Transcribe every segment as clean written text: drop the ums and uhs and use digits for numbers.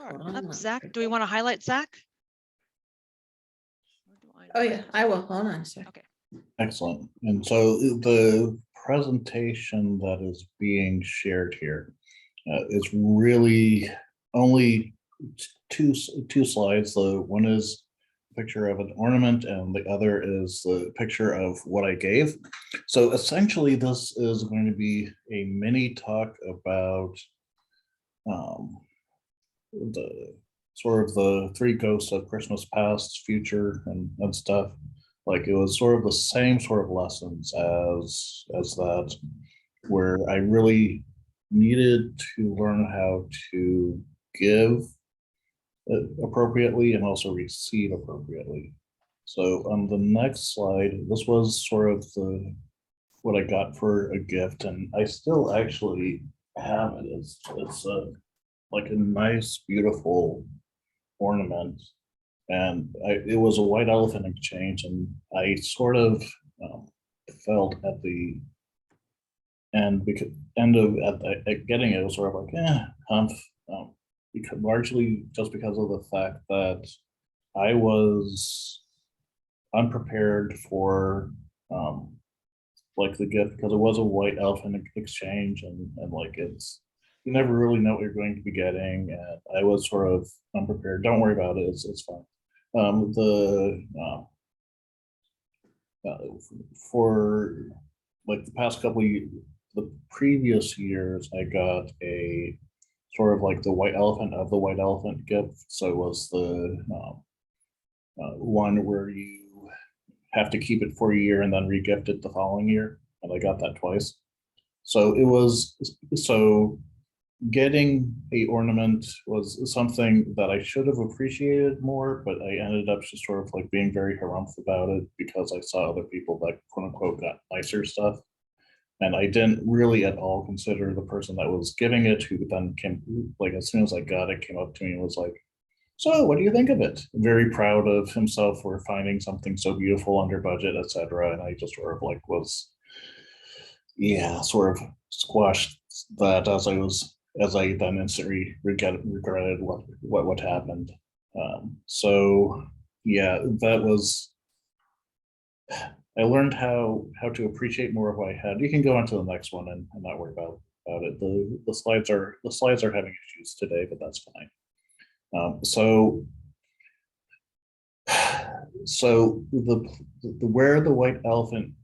Up, Zach. Do we want to highlight Zach? Oh yeah, I will. Hold on a sec. Okay. Excellent. And so the presentation that is being shared here is really only two slides. The one is a picture of an ornament and the other is the picture of what I gave. So essentially this is going to be a mini talk about the sort of the three ghosts of Christmas past, future, and stuff. Like it was sort of the same sort of lessons as that, where I really needed to learn how to give appropriately and also receive appropriately. So on the next slide, this was sort of the what I got for a gift, and I still actually have it. It's like a nice, beautiful ornament, and it was a white elephant exchange, and I sort of felt at the end at getting it, it was sort of like because largely just because of the fact that I was unprepared for like the gift, because it was a white elephant exchange, and like it's, you never really know what you're going to be getting, and I was sort of unprepared. Don't worry about it, it's fine. For like the past couple of years, the previous years, I got a sort of like the white elephant of the white elephant gift. So it was the one where you have to keep it for a year and then re-gift it the following year, and I got that twice. So it was, so getting a ornament was something that I should have appreciated more, but I ended up just sort of like being very harumph about it because I saw other people that quote unquote got nicer stuff. And I didn't really at all consider the person that was giving it, who then came, like as soon as I got it, came up to me and was like, so what do you think of it? Very proud of himself for finding something so beautiful under budget, etc. And I just sort of like was, yeah, sort of squashed that as I then instantly regretted what happened. So yeah, that was, I learned how to appreciate more of what I had. You can go on to the next one and not worry about it. The slides are having issues today, but that's fine. So the where the white elephant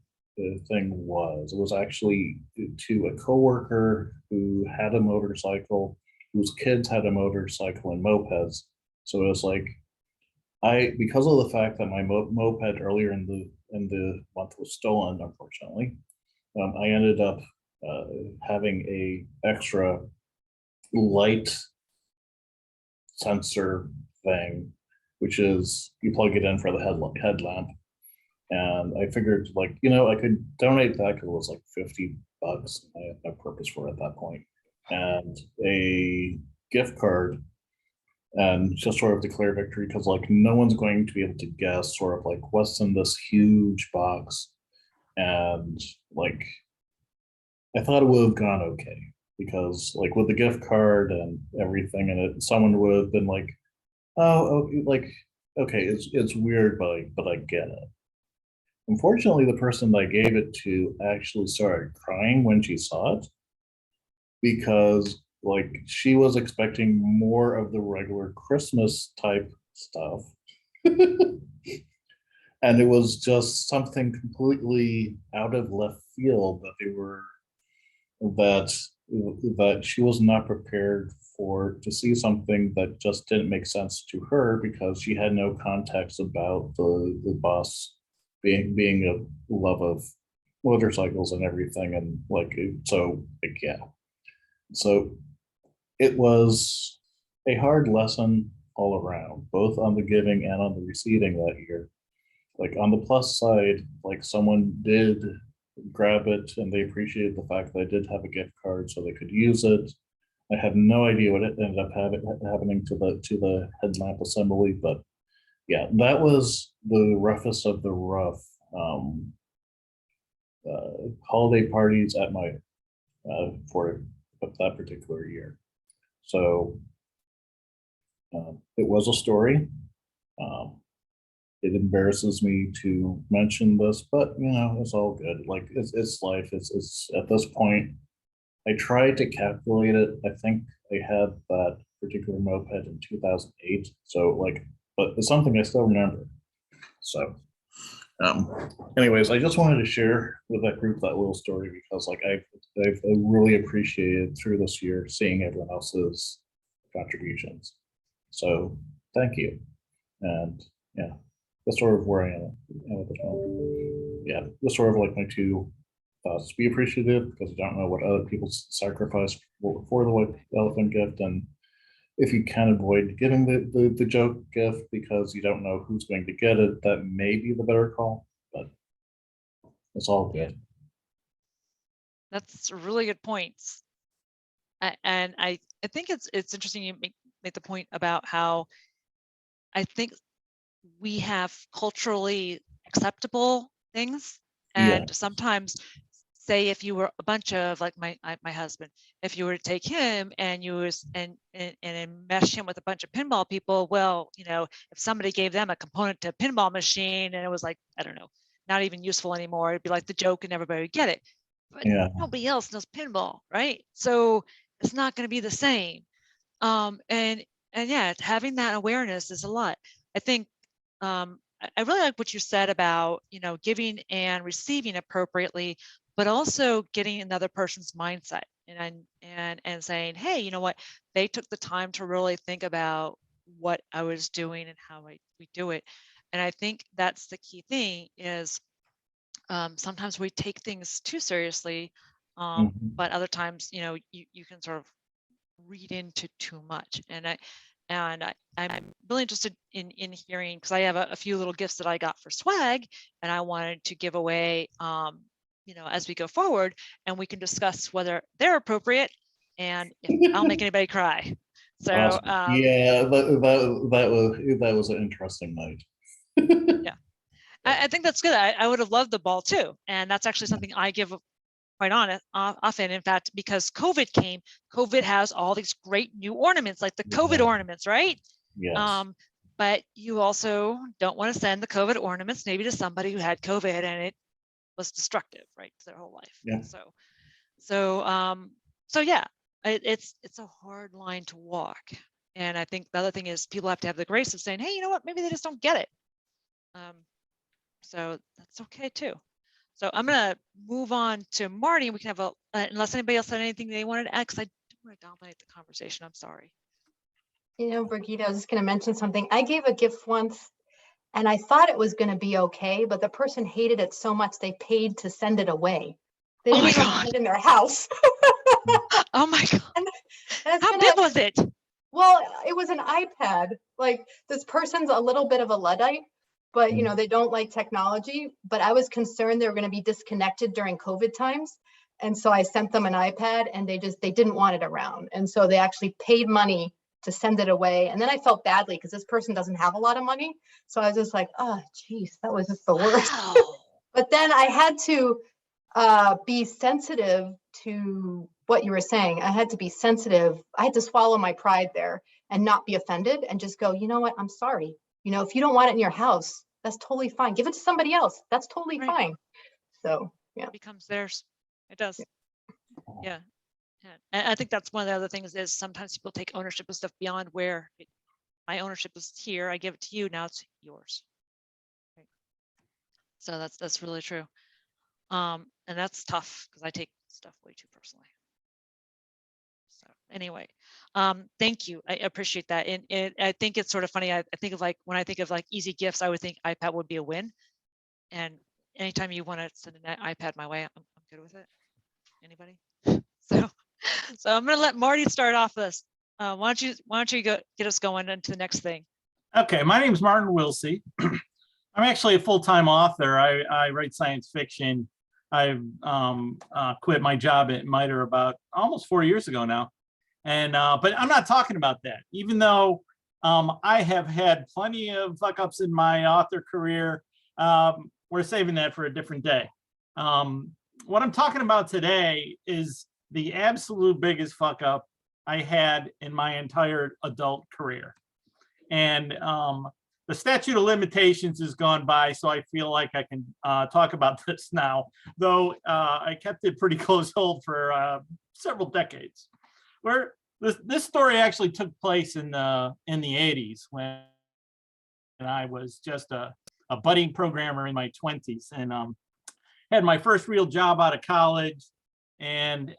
thing was, it was actually to a coworker who had a motorcycle, whose kids had a motorcycle and mopeds. So it was like, because of the fact that my moped earlier in the month was stolen, unfortunately, I ended up having a extra light sensor thing, which is you plug it in for the headlamp. And I figured, like, I could donate that because it was like $50. I had no purpose for it at that point. And a gift card, and just sort of declare victory, because like no one's going to be able to guess sort of like what's in this huge box. And like I thought it would have gone okay, because like with the gift card and everything in it, someone would have been like, oh, okay, like, okay, it's weird, but I get it. Unfortunately, the person that I gave it to actually started crying when she saw it, because like she was expecting more of the regular Christmas type stuff. And it was just something completely out of left field that she was not prepared to see something that just didn't make sense to her, because she had no context about the boss being a love of motorcycles and everything. And like, so like, yeah. So it was a hard lesson all around, both on the giving and on the receiving that year. Like on the plus side, like someone did grab it and they appreciated the fact that I did have a gift card so they could use it. I have no idea what it ended up happening to the headlamp assembly, but yeah, that was the roughest of the rough holiday parties at my for that particular year. So It was a story. It embarrasses me to mention this, but it's all good. Like it's life. It's at this point. I tried to calculate it. I think I had that particular moped in 2008. So but it's something I still remember. So, anyways, I just wanted to share with that group that little story because I've really appreciated through this year seeing everyone else's contributions. So thank you. And yeah, that's sort of where I am at this moment. Yeah, that's sort of like my two thoughts. Be appreciative because you don't know what other people sacrifice for the white elephant gift, and if you can avoid giving the joke gift because you don't know who's going to get it, that may be the better call, but it's all good. That's really good points. And I think it's interesting you make the point about how I think we have culturally acceptable things, and sometimes, say if you were a bunch of like my husband, if you were to take him and and mesh him with a bunch of pinball people, well, if somebody gave them a component to a pinball machine and it was like, I don't know, not even useful anymore, it'd be like the joke and everybody would get it. But nobody else knows pinball, right? So it's not going to be the same. And yeah, having that awareness is a lot. I think I really like what you said about giving and receiving appropriately, but also getting another person's mindset and saying, hey, you know what, they took the time to really think about what I was doing and how we do it. And I think that's the key thing is sometimes we take things too seriously, but other times, you can sort of read into too much. And I'm really interested in hearing, because I have a few little gifts that I got for swag, and I wanted to give away, as we go forward, and we can discuss whether they're appropriate and if I'll make anybody cry. So awesome. Yeah, that was an interesting night. yeah, I think that's good. I would have loved the ball too, and that's actually something I give quite often. In fact, because COVID has all these great new ornaments, like the COVID ornaments, right? Yes. But you also don't want to send the COVID ornaments maybe to somebody who had COVID and it was destructive, right, to their whole life. Yeah. So yeah, it's a hard line to walk. And I think the other thing is people have to have the grace of saying, hey, you know what, maybe they just don't get it. So that's okay too. So I'm going to move on to Marty. We can have unless anybody else had anything they wanted to add, because I don't want to dominate the conversation. I'm sorry. Brigitte, I was just going to mention something. I gave a gift once and I thought it was going to be okay, but the person hated it so much they paid to send it away. They didn't even put it in their house. Oh my God. And how big was it? Well, it was an iPad. Like, this person's a little bit of a Luddite, but they don't like technology. But I was concerned they were going to be disconnected during COVID times. And so I sent them an iPad and they didn't want it around. And so they actually paid money to send it away. And then I felt badly because this person doesn't have a lot of money. So I was just like, oh, geez, that was just the worst. Wow. But then I had to be sensitive to what you were saying. I had to be sensitive. I had to swallow my pride there and not be offended and just go, you know what, I'm sorry. If you don't want it in your house, that's totally fine. Give it to somebody else. That's totally fine. So yeah. It becomes theirs. It does. Yeah. And I think that's one of the other things is sometimes people take ownership of stuff beyond where my ownership is here. I give it to you. Now it's yours. Right. So that's really true. And that's tough because I take stuff way too personally. So anyway, thank you. I appreciate that. And I think it's sort of funny. I think of when I think of easy gifts, I would think iPad would be a win. And anytime you want to send an iPad my way, I'm good with it. Anybody? So I'm going to let Marty start off this. Why don't you get us going into the next thing? Okay, my name is Martin Wilsey. I'm actually a full-time author. I write science fiction. I've quit my job at MITRE about almost 4 years ago now. And but I'm not talking about that, even though I have had plenty of fuck ups in my author career. We're saving that for a different day. What I'm talking about today is the absolute biggest fuck up I had in my entire adult career. And the statute of limitations has gone by, so I feel like I can talk about this now, though I kept it pretty close hold for several decades. Where this story actually took place in the 80s when I was just a budding programmer in my 20s, and had my first real job out of college. And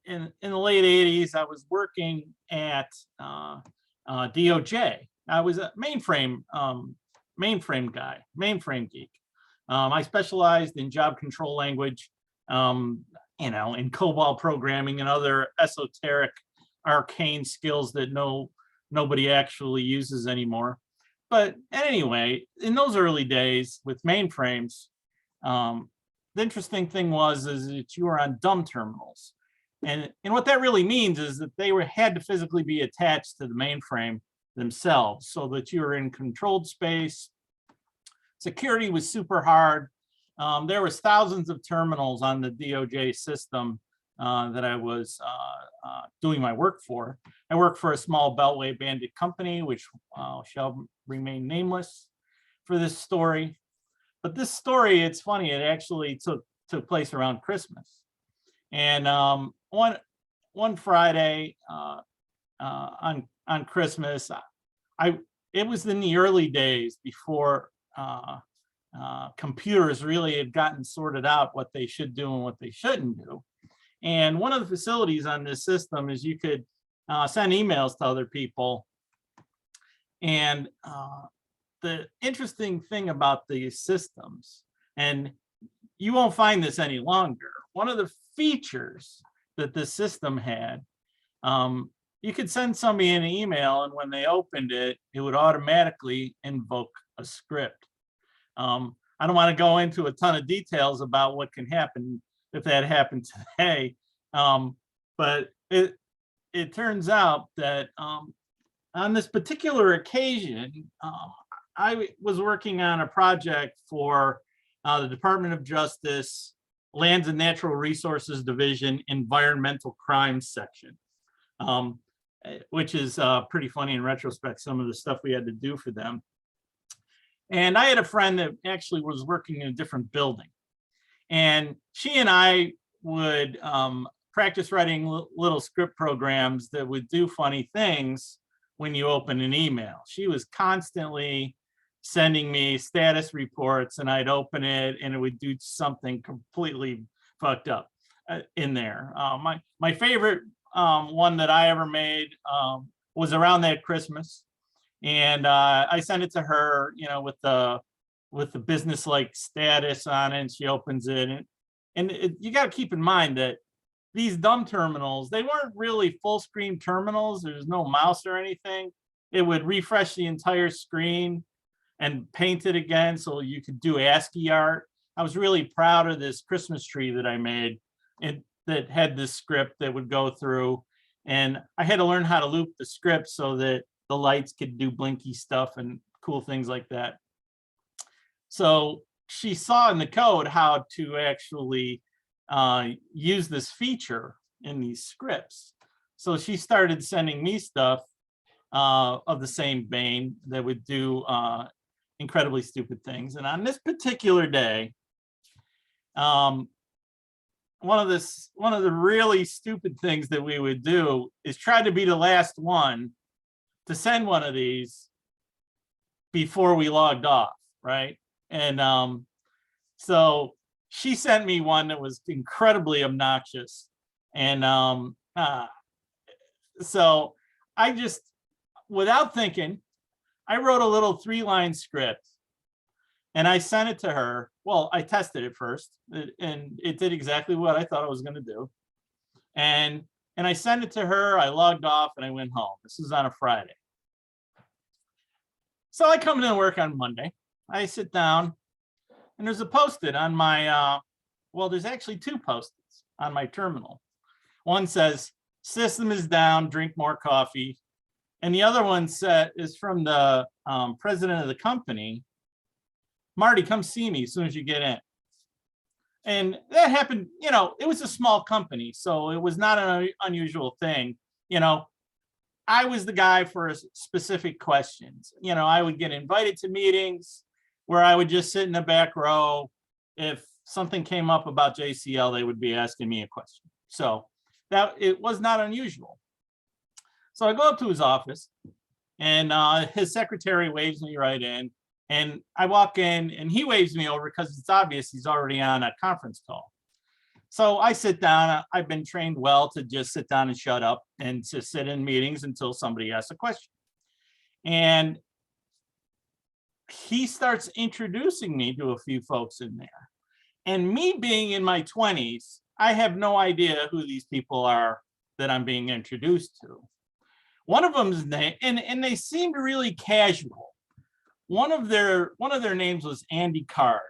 in the late 80s, I was working at DOJ. I was a mainframe guy, mainframe geek. I specialized in job control language, in COBOL programming and other esoteric, arcane skills that nobody actually uses anymore. But anyway, in those early days with mainframes, the interesting thing is that you were on dumb terminals. And what that really means is that they had to physically be attached to the mainframe themselves so that you were in controlled space. Security was super hard. There was thousands of terminals on the DOJ system that I was doing my work for. I worked for a small Beltway bandit company, which shall remain nameless for this story. But this story, it's funny, it actually took place around Christmas. And one Friday on Christmas, it was in the early days before computers really had gotten sorted out what they should do and what they shouldn't do. And one of the facilities on this system is you could send emails to other people. And the interesting thing about these systems, and you won't find this any longer, one of the features that this system had, you could send somebody an email, and when they opened it, it would automatically invoke a script. I don't want to go into a ton of details about what can happen if that happened today, but it turns out that on this particular occasion, I was working on a project for the Department of Justice, Lands and Natural Resources Division, Environmental Crimes Section, which is pretty funny in retrospect, some of the stuff we had to do for them. And I had a friend that actually was working in a different building. And she and I would practice writing little script programs that would do funny things when you open an email. She was constantly sending me status reports, and I'd open it and it would do something completely fucked up in there. My favorite one that I ever made was around that Christmas. And I sent it to her, with the business-like status on it, and she opens it. And you got to keep in mind that these dumb terminals, they weren't really full screen terminals. There's no mouse or anything. It would refresh the entire screen and paint it again so you could do ASCII art. I was really proud of this Christmas tree that I made that had this script that would go through. And I had to learn how to loop the script so that the lights could do blinky stuff and cool things like that. So she saw in the code how to actually use this feature in these scripts. So she started sending me stuff of the same vein that would do incredibly stupid things. And on this particular day, one of the really stupid things that we would do is try to be the last one to send one of these before we logged off, right? And so she sent me one that was incredibly obnoxious. And so I just, without thinking, I wrote a little 3-line script and I sent it to her. Well, I tested it first and it did exactly what I thought it was going to do. And I sent it to her, I logged off and I went home. This is on a Friday. So I come into work on Monday. I sit down and there's a Post-it on my, well, there's actually 2 Post-its on my terminal. One says, "System is down, drink more coffee." And the other one is from the president of the company. "Marty, come see me as soon as you get in." And that happened, it was a small company, so it was not an unusual thing. I was the guy for specific questions. You know, I would get invited to meetings where I would just sit in the back row. If something came up about JCL, they would be asking me a question. So that it was not unusual. So I go up to his office, and his secretary waves me right in. And I walk in, and he waves me over because it's obvious he's already on a conference call. So I sit down. I've been trained well to just sit down and shut up and to sit in meetings until somebody asks a question. And he starts introducing me to a few folks in there. And me being in my 20s, I have no idea who these people are that I'm being introduced to. One of them's name, and they seemed really casual. One of their names was Andy Card,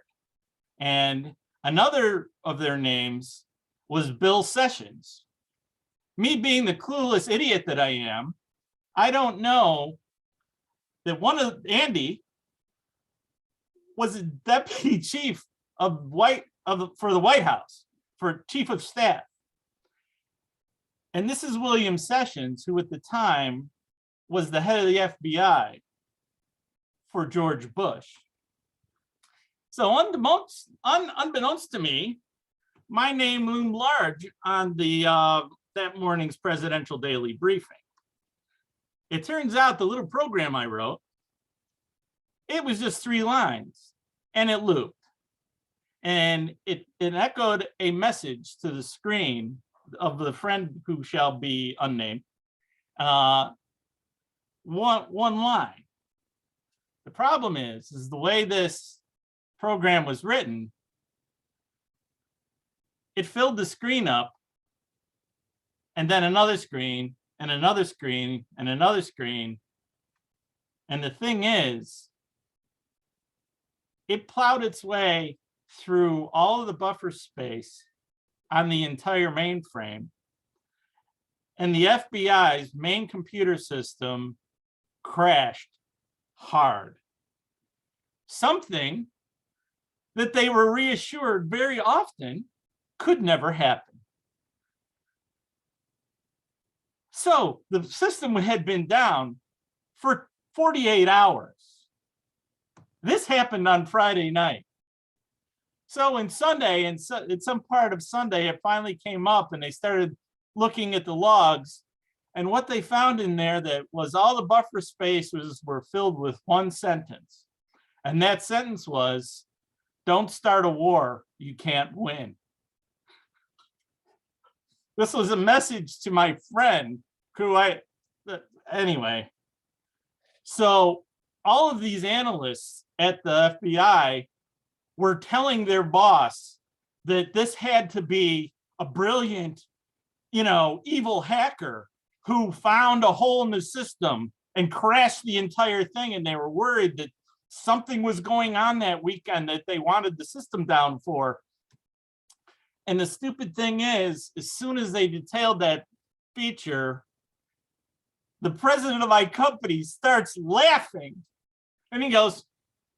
and another of their names was Bill Sessions. Me being the clueless idiot that I am, I don't know that Andy was a deputy chief for the White House, for chief of staff. And this is William Sessions, who at the time was the head of the FBI for George Bush. So unbeknownst to me, my name loomed large on that morning's presidential daily briefing. It turns out the little program I wrote, it was just 3 lines, and it looped. And it echoed a message to the screen of the friend who shall be unnamed. One line. The problem is the way this program was written, it filled the screen up, and then another screen, and another screen, and another screen. And the thing is, it plowed its way through all of the buffer space on the entire mainframe. And the FBI's main computer system crashed hard. Something that they were reassured very often could never happen. So the system had been down for 48 hours. This happened on Friday night. So in Sunday, in some part of Sunday, it finally came up, and they started looking at the logs. And what they found in there, that was all the buffer spaces were filled with one sentence. And that sentence was, "Don't start a war, you can't win." This was a message to my friend anyway. So all of these analysts at the FBI were telling their boss that this had to be a brilliant, evil hacker who found a hole in the system and crashed the entire thing. And they were worried that something was going on that weekend that they wanted the system down for. And the stupid thing is, as soon as they detailed that feature, the president of my company starts laughing. And he goes,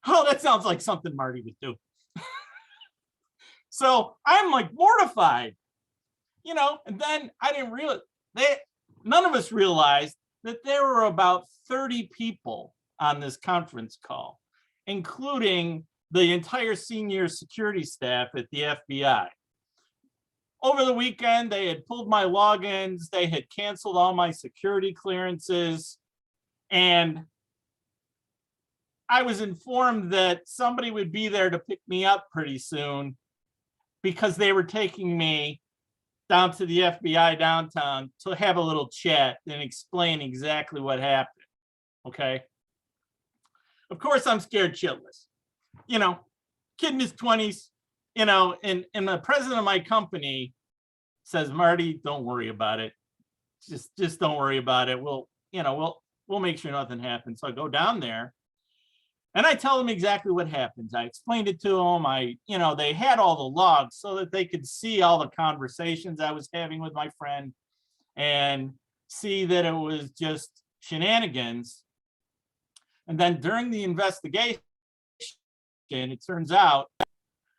"Oh, that sounds like something Marty would do." So I'm like mortified, and then I didn't realize none of us realized that there were about 30 people on this conference call, including the entire senior security staff at the FBI. Over the weekend, they had pulled my logins, they had canceled all my security clearances, and I was informed that somebody would be there to pick me up pretty soon because they were taking me down to the FBI downtown to have a little chat and explain exactly what happened. Okay. Of course, I'm scared shitless. Kid in his 20s, and the president of my company says, "Marty, don't worry about it. Just don't worry about it. We'll make sure nothing happens." So I go down there. And I tell them exactly what happens. I explained it to them. They had all the logs so that they could see all the conversations I was having with my friend and see that it was just shenanigans. And then during the investigation, it turns out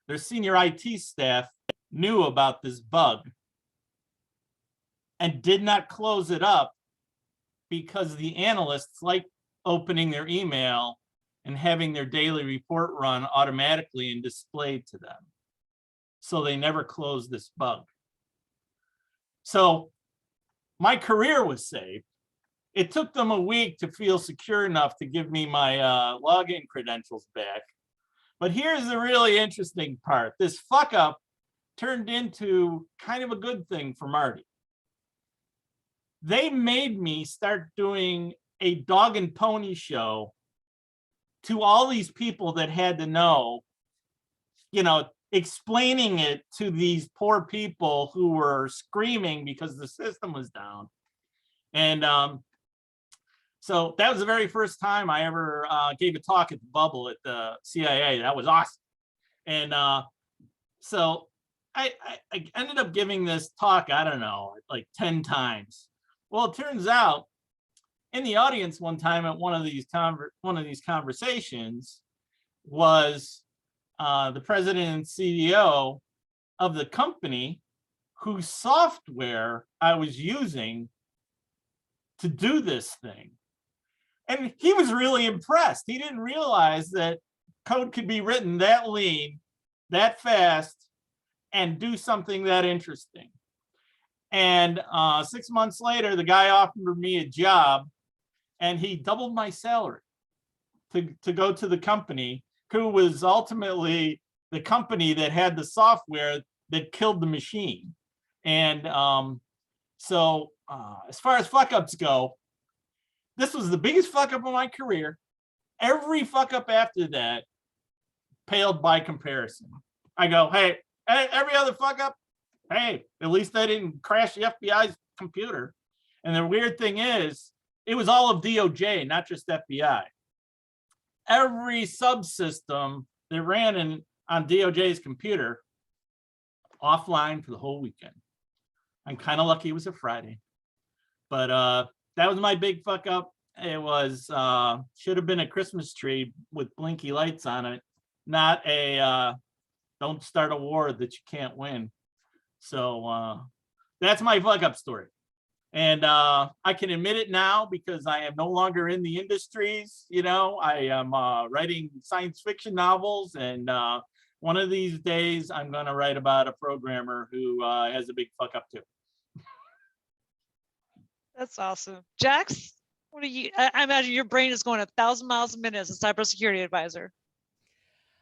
their senior IT staff knew about this bug and did not close it up because the analysts like opening their email and having their daily report run automatically and displayed to them. So they never closed this bug. So my career was saved. It took them a week to feel secure enough to give me my login credentials back. But here's the really interesting part. This fuck up turned into kind of a good thing for Marty. They made me start doing a dog and pony show to all these people that had to know, you know, explaining it to these poor people who were screaming because the system was down. And so that was the very first time I ever gave a talk at the Bubble at the CIA. That was awesome. And so I ended up giving this talk, I don't know, like 10 times. Well, it turns out in the audience one time at one of these conversations was the president and CEO of the company whose software I was using to do this thing. And he was really impressed. He didn't realize that code could be written that lean, that fast, and do something that interesting. And 6 months later, the guy offered me a job and he doubled my salary to go to the company, who was ultimately the company that had the software that killed the machine. And so as far as fuck ups go, this was the biggest fuck up of my career. Every fuck up after that paled by comparison. I go, hey, every other fuck up, hey, at least I didn't crash the FBI's computer. And the weird thing is, it was all of DOJ, not just FBI. Every subsystem that ran on DOJ's computer offline for the whole weekend. I'm kind of lucky it was a Friday, but that was my big fuck up. It was should have been a Christmas tree with blinky lights on it, not a don't start a war that you can't win. So that's my fuck up story. And I can admit it now because I am no longer in the industries. You know, I am writing science fiction novels, and one of these days I'm going to write about a programmer who has a big fuck up too. That's awesome. Jax, what are you? I imagine your brain is going 1,000 miles a minute as a cybersecurity advisor.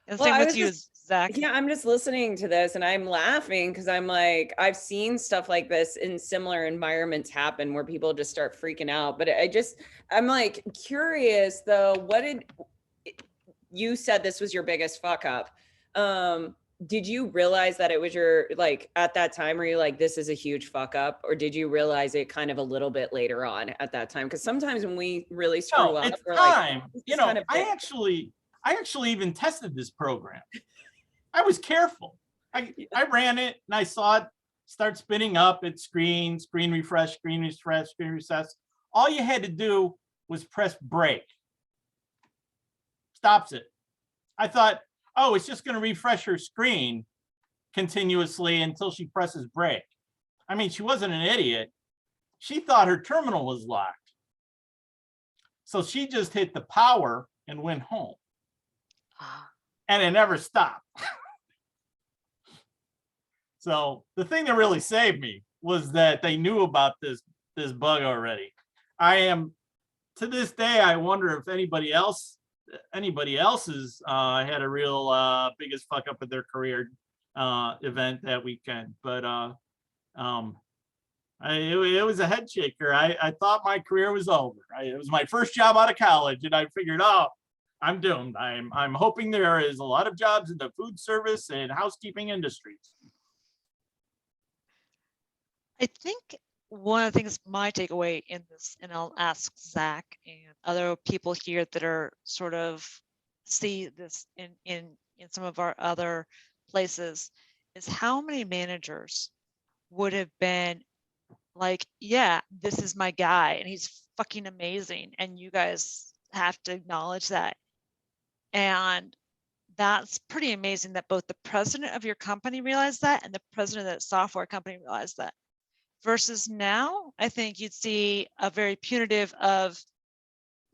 And Well, same I with was you, just- Zach. Yeah, I'm just listening to this and I'm laughing because I'm like, I've seen stuff like this in similar environments happen where people just start freaking out. But I'm like curious though, you said this was your biggest fuck up. Did you realize that it was like at that time, were you like, this is a huge fuck up? Or did you realize it kind of a little bit later on at that time? Because sometimes when we really screw up, it's we're time. like, You know, kind of I actually even tested this program. I was careful. I ran it and I saw it start spinning up its screen refresh, screen recess. All you had to do was press break. Stops it. I thought, oh, it's just going to refresh her screen continuously until she presses break. I mean, she wasn't an idiot. She thought her terminal was locked. So she just hit the power and went home. And it never stopped. So the thing that really saved me was that they knew about this bug already. To this day, I wonder if anybody else has had a real biggest fuck up of their career event that weekend. But it was a head shaker. I thought my career was over. It was my first job out of college, and I figured, oh, I'm doomed. I'm hoping there is a lot of jobs in the food service and housekeeping industries. I think one of the things, my takeaway in this, and I'll ask Zach and other people here that are sort of see this in some of our other places, is how many managers would have been like, yeah, this is my guy and he's fucking amazing, and you guys have to acknowledge that. And that's pretty amazing that both the president of your company realized that and the president of that software company realized that. versus now, I think you'd see a very punitive of,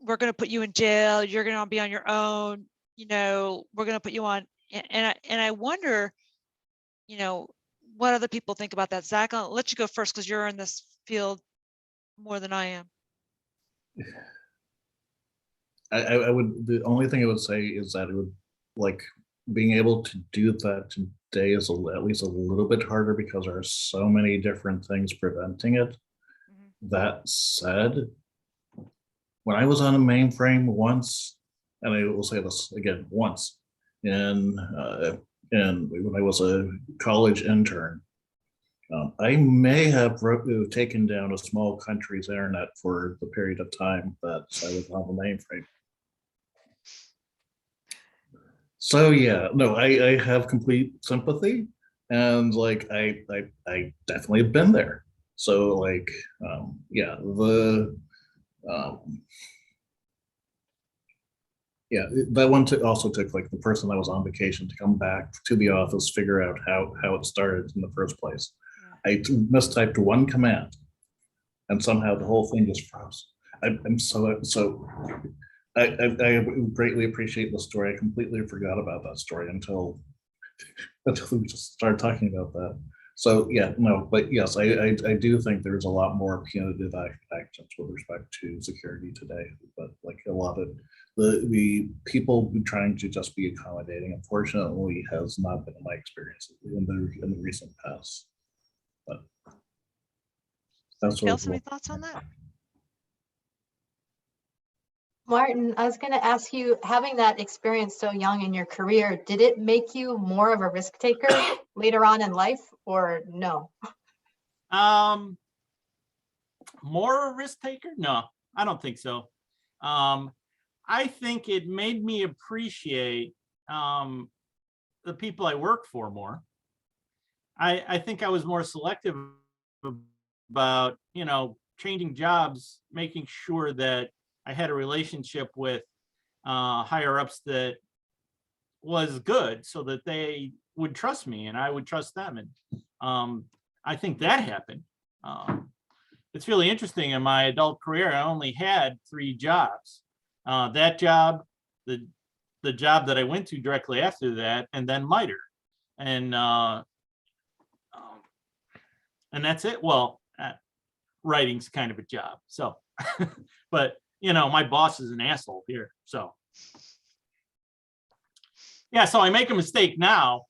we're going to put you in jail, you're going to be on your own, you know, we're going to put you on. And I wonder, you know, what other people think about that. Zach, I'll let you go first because you're in this field more than I am. I would, the only thing I would say is that it would, like, being able to do that today is at least a little bit harder because there are so many different things preventing it. That said, when I was on a mainframe once, and I will say this again once, and when I was a college intern, I may have taken down a small country's internet for the period of time that I was on the mainframe. So yeah, no, I have complete sympathy, and like I definitely have been there. So like yeah, yeah, that one also took like the person that was on vacation to come back to the office, figure out how it started in the first place. I mistyped one command, and somehow the whole thing just froze. I'm so. I greatly appreciate the story. I completely forgot about that story until we just started talking about that. So yeah, no, but yes, I do think there's a lot more punitive actions with respect to security today. But like a lot of the people who trying to just be accommodating, unfortunately, has not been my experience in the recent past. But that's Anybody else, any thoughts on that? Martin, I was going to ask you, having that experience so young in your career, did it make you more of a risk taker later on in life, or no? More a risk taker? No, I don't think so. I think it made me appreciate the people I work for more. I think I was more selective about, you know, changing jobs, making sure that I had a relationship with higher ups that was good so that they would trust me and I would trust them. And I think that happened. It's really interesting. In my adult career, I only had 3 jobs. That job, the job that I went to directly after that, and then MITRE. And that's it. Well, writing's kind of a job. So, but you know, my boss is an asshole here. So, yeah, so I make a mistake now.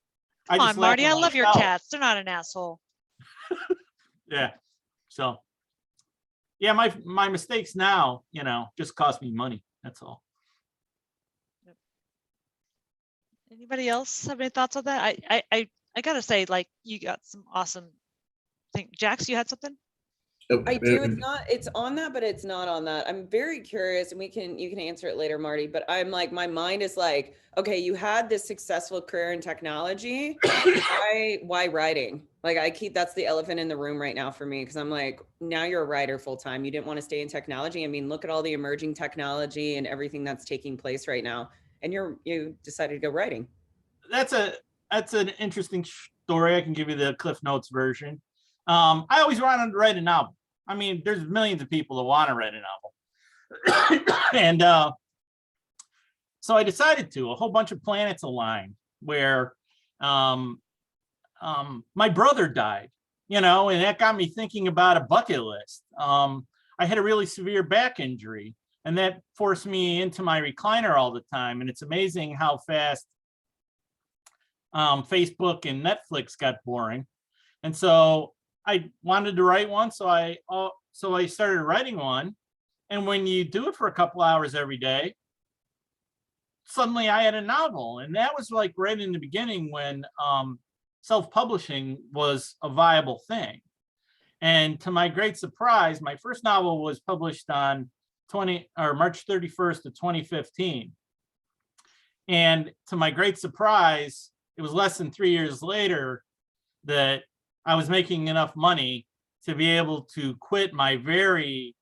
Come on, Marty, I love your cats. They're not an asshole. Yeah. So, yeah, my mistakes now, you know, just cost me money. That's all. Anybody else have any thoughts on that? I gotta say, like, you got some awesome thing. Jax, you had something? I do. It's on that, but it's not on that. I'm very curious, and you can answer it later, Marty, but I'm like, my mind is like, okay, you had this successful career in technology. Why writing? Like that's the elephant in the room right now for me. Cause I'm like, now you're a writer full time. You didn't want to stay in technology. I mean, look at all the emerging technology and everything that's taking place right now. And you decided to go writing. That's an interesting story. I can give you the Cliff Notes version. I always wanted to write a novel. I mean, there's millions of people that want to write a novel. And so I decided to. A whole bunch of planets aligned where my brother died, you know, and that got me thinking about a bucket list. I had a really severe back injury, and that forced me into my recliner all the time. And it's amazing how fast Facebook and Netflix got boring. And so I wanted to write one, so I started writing one. And when you do it for a couple hours every day, suddenly I had a novel. And that was like right in the beginning when self-publishing was a viable thing. And to my great surprise, my first novel was published on March 31st of 2015. And to my great surprise, it was less than 3 years later that I was making enough money to be able to quit my very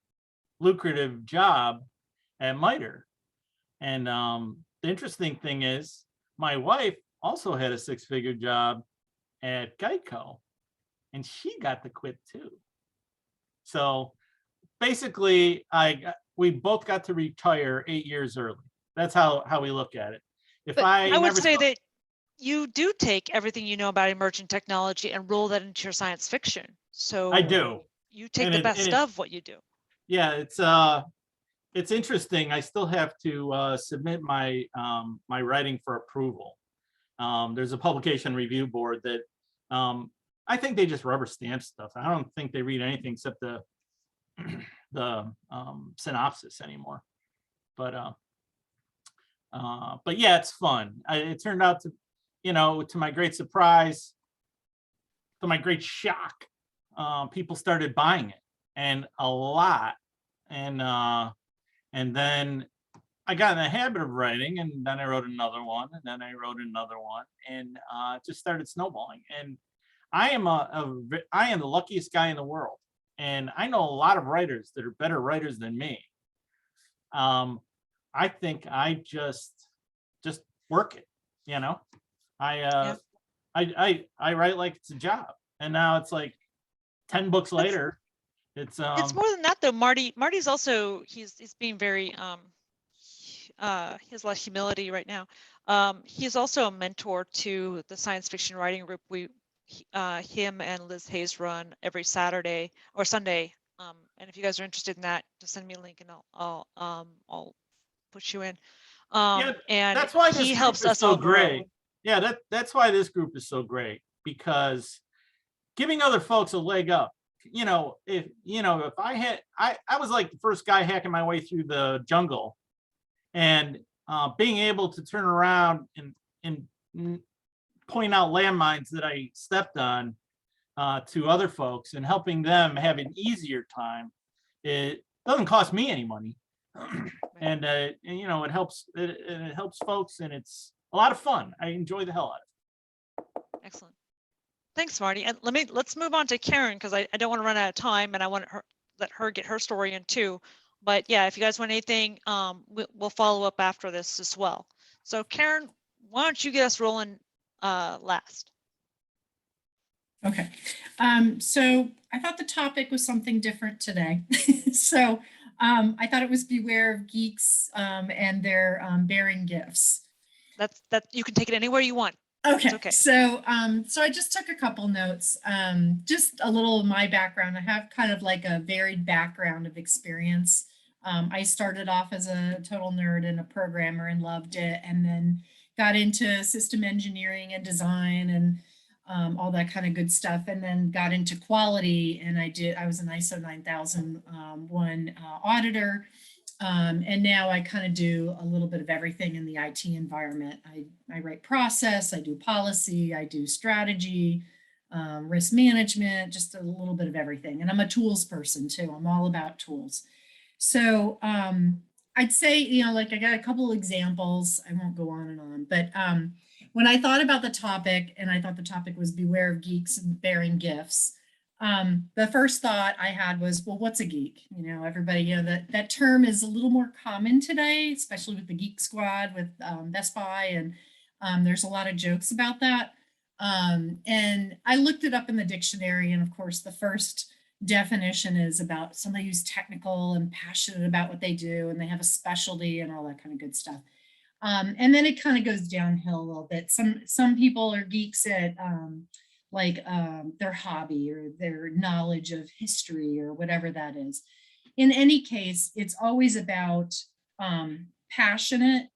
lucrative job at MITRE. And the interesting thing is, my wife also had a 6-figure job at Geico, and she got to quit too. So basically, we both got to retire 8 years early. That's how we look at it. If But I I would never say saw- that you do take everything you know about emerging technology and roll that into your science fiction. So I do. you take And the it- best and it- of what you do. Yeah, it's interesting. I still have to submit my my writing for approval. There's a publication review board that I think they just rubber stamp stuff. I don't think they read anything except the synopsis anymore. But yeah, it's fun. It turned out to, to my great surprise, to my great shock, people started buying it, and a lot. And then I got in the habit of writing, and then I wrote another one, and then I wrote another one, and it just started snowballing. And I am I am the luckiest guy in the world, and I know a lot of writers that are better writers than me. I think I just work it, I write like it's a job, and now it's like 10 books later. It's It's more than that though. Marty's also, he's being very he has a lot of humility right now. He's also a mentor to the science fiction writing group him and Liz Hayes run every Saturday or Sunday. And if you guys are interested in that, just send me a link and I'll push you in. And that's why this he group helps is us so all grow. great. Yeah, that's why this group is so great, because giving other folks a leg up. If I was like the first guy hacking my way through the jungle, and being able to turn around and point out landmines that I stepped on to other folks and helping them have an easier time. It doesn't cost me any money, and it helps. It helps folks, and it's a lot of fun. I enjoy the hell out of it. Excellent. Thanks, Marty. And let's move on to Karen, because I don't want to run out of time, and I want let her get her story in too. But yeah, if you guys want anything, we'll follow up after this as well. So Karen, why don't you get us rolling last? Okay. So I thought the topic was something different today. So I thought it was beware of geeks and their bearing gifts. That you can take it anywhere you want. Okay. Okay. So I just took a couple notes, just a little of my background. I have kind of like a varied background of experience. I started off as a total nerd and a programmer and loved it, and then got into system engineering and design and all that kind of good stuff, and then got into quality, and I was an ISO 9001 auditor. And now I kind of do a little bit of everything in the IT environment. I write process, I do policy, I do strategy, risk management, just a little bit of everything. And I'm a tools person too. I'm all about tools. So I'd say, like I got a couple of examples. I won't go on and on, but when I thought about the topic, and I thought the topic was beware of geeks and bearing gifts, the first thought I had was, well, what's a geek? Everybody, that term is a little more common today, especially with the Geek Squad, with Best Buy, and there's a lot of jokes about that. And I looked it up in the dictionary, and of course, the first definition is about somebody who's technical and passionate about what they do, and they have a specialty and all that kind of good stuff. And then it kind of goes downhill a little bit. Some people are geeks at their hobby or their knowledge of history or whatever that is. In any case, it's always about passionate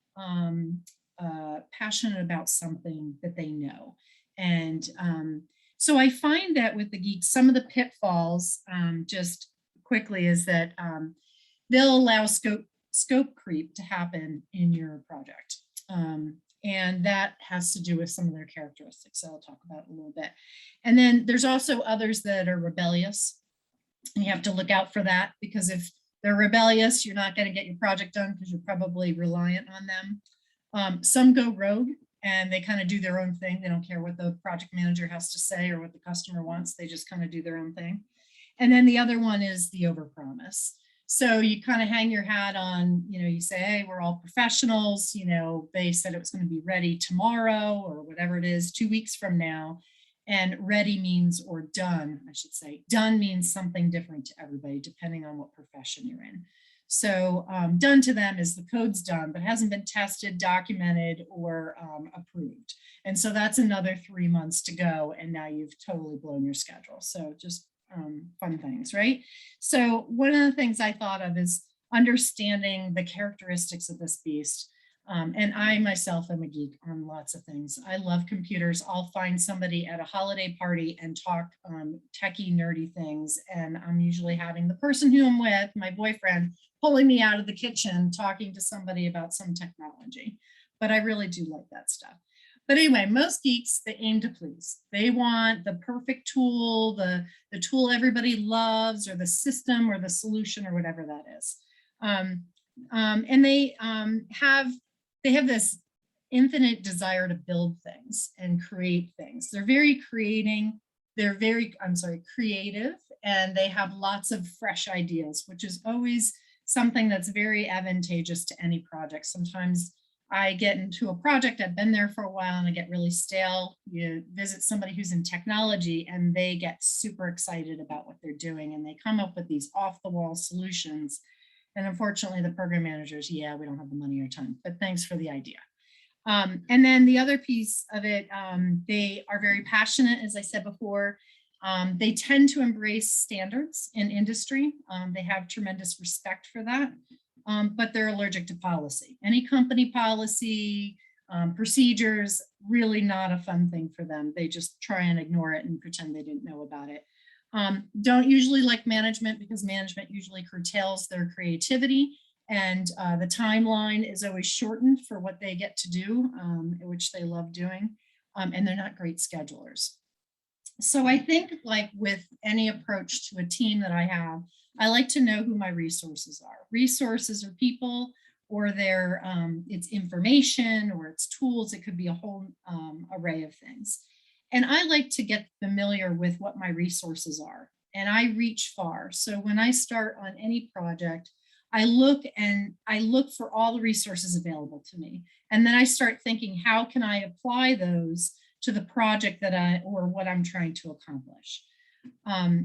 about something that they know. And so I find that with the geeks, some of the pitfalls, just quickly, is that they'll allow scope creep to happen in your project. And that has to do with some of their characteristics that I'll talk about a little bit. And then there's also others that are rebellious. And you have to look out for that, because if they're rebellious, you're not going to get your project done because you're probably reliant on them. Some go rogue and they kind of do their own thing. They don't care what the project manager has to say or what the customer wants. They just kind of do their own thing. And then the other one is the overpromise. So you kind of hang your hat on, you say, hey, we're all professionals, they said it was going to be ready tomorrow or whatever it is, 2 weeks from now. And ready means, or done, I should say, done means something different to everybody, depending on what profession you're in. So done to them is the code's done, but hasn't been tested, documented, or approved. And so that's another 3 months to go. And now you've totally blown your schedule. So just fun things, right? So one of the things I thought of is understanding the characteristics of this beast. And I myself am a geek on lots of things. I love computers. I'll find somebody at a holiday party and talk techie, nerdy things. And I'm usually having the person who I'm with, my boyfriend, pulling me out of the kitchen, talking to somebody about some technology. But I really do like that stuff. But anyway, most geeks, they aim to please. They want the perfect tool, the tool everybody loves, or the system or the solution or whatever that is. And they have this infinite desire to build things and create things. They're very creative, and they have lots of fresh ideas, which is always something that's very advantageous to any project. Sometimes I get into a project, I've been there for a while and I get really stale. You visit somebody who's in technology and they get super excited about what they're doing, and they come up with these off the wall solutions. And unfortunately, the program managers, yeah, we don't have the money or time, but thanks for the idea. And then the other piece of it, they are very passionate, as I said before. They tend to embrace standards in industry. They have tremendous respect for that, but they're allergic to policy. Any company policy, procedures, really not a fun thing for them. They just try and ignore it and pretend they didn't know about it. Don't usually like management, because management usually curtails their creativity, and the timeline is always shortened for what they get to do, which they love doing, and they're not great schedulers. So I think, like with any approach to a team that I have, I like to know who my resources are. Resources are people, or it's information, or it's tools. It could be a whole array of things. And I like to get familiar with what my resources are, and I reach far. So when I start on any project, I look for all the resources available to me. And then I start thinking, how can I apply those to the project or what I'm trying to accomplish?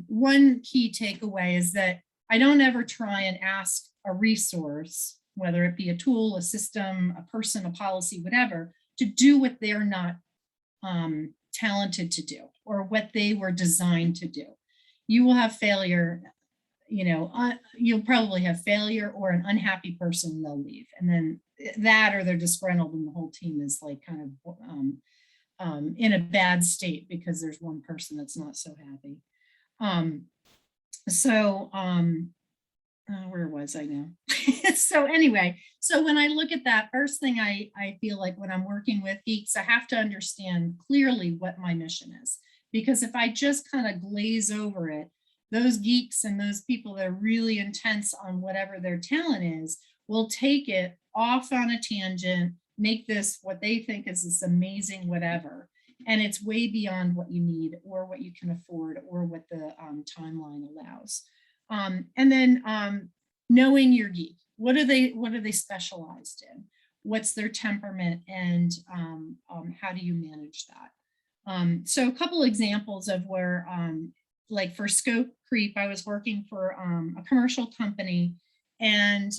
One key takeaway is that I don't ever try and ask a resource, whether it be a tool, a system, a person, a policy, whatever, to do what they're not talented to do, or what they were designed to do. You will have failure, you'll probably have failure, or an unhappy person, they'll leave. And then that, or they're disgruntled, and the whole team is like kind of in a bad state because there's one person that's not so happy. Where was I now? So anyway, so when I look at that, first thing I feel like when I'm working with geeks, I have to understand clearly what my mission is. Because if I just kind of glaze over it, those geeks and those people that are really intense on whatever their talent is will take it off on a tangent, make this what they think is this amazing whatever. And it's way beyond what you need, or what you can afford, or what the timeline allows. And then knowing your geek, what are they specialized in? What's their temperament, and how do you manage that? So a couple examples of where, like for scope creep, I was working for a commercial company, and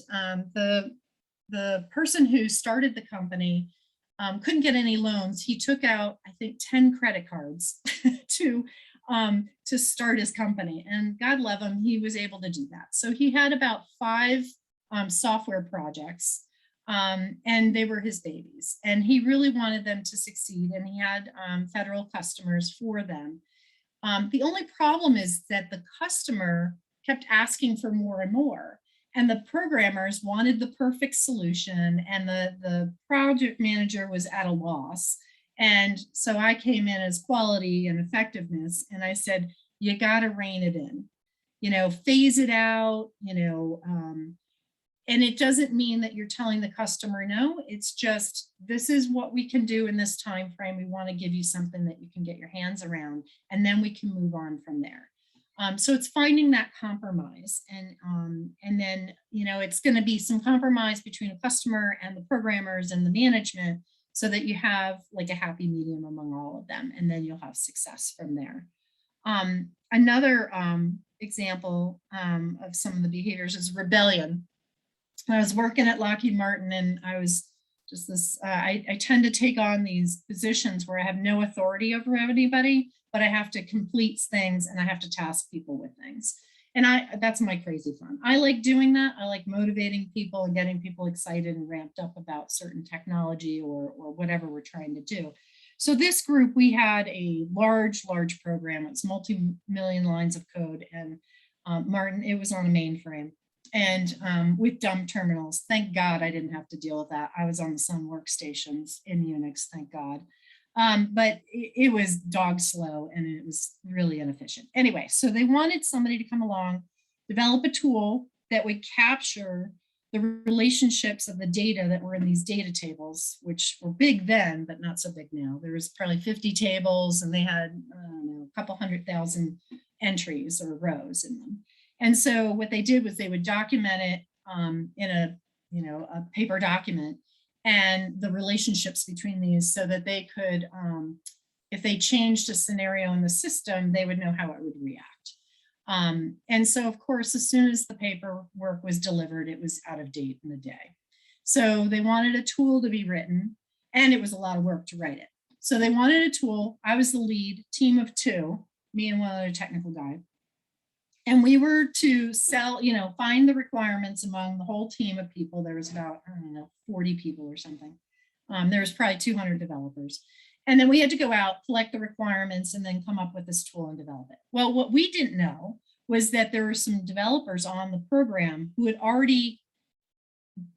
the person who started the company couldn't get any loans. He took out, I think, 10 credit cards to start his company, and God love him, he was able to do that. So he had about 5 software projects, and they were his babies, and he really wanted them to succeed, and he had federal customers for them. The only problem is that the customer kept asking for more and more, and the programmers wanted the perfect solution, and the project manager was at a loss. And so I came in as quality and effectiveness, and I said, you got to rein it in, phase it out, and it doesn't mean that you're telling the customer no. It's just, this is what we can do in this time frame. We want to give you something that you can get your hands around, and then we can move on from there. So it's finding that compromise, and then it's going to be some compromise between a customer and the programmers and the management, so that you have like a happy medium among all of them, and then you'll have success from there. Another example of some of the behaviors is rebellion. I was working at Lockheed Martin, and I was just this, I tend to take on these positions where I have no authority over anybody, but I have to complete things and I have to task people with things. And that's my crazy fun. I like doing that. I like motivating people and getting people excited and ramped up about certain technology or whatever we're trying to do. So this group, we had a large program. It's multi-million lines of code, and Martin, it was on a mainframe and with dumb terminals. Thank God I didn't have to deal with that. I was on the Sun workstations in Unix, thank God. But it was dog slow and it was really inefficient. Anyway, so they wanted somebody to come along, develop a tool that would capture the relationships of the data that were in these data tables, which were big then, but not so big now. There was probably 50 tables and they had, I don't know, a couple 100,000 entries or rows in them. And so what they did was they would document it in a paper document, and the relationships between these, so that they could, if they changed a scenario in the system, they would know how it would react. And so of course, as soon as the paperwork was delivered, it was out of date in a day. So they wanted a tool to be written, and it was a lot of work to write it. So they wanted a tool. I was the lead, team of 2, me and one other technical guy. And we were to find the requirements among the whole team of people. There was about, I don't know, 40 people or something. There was probably 200 developers. And then we had to go out, collect the requirements, and then come up with this tool and develop it. Well, what we didn't know was that there were some developers on the program who had already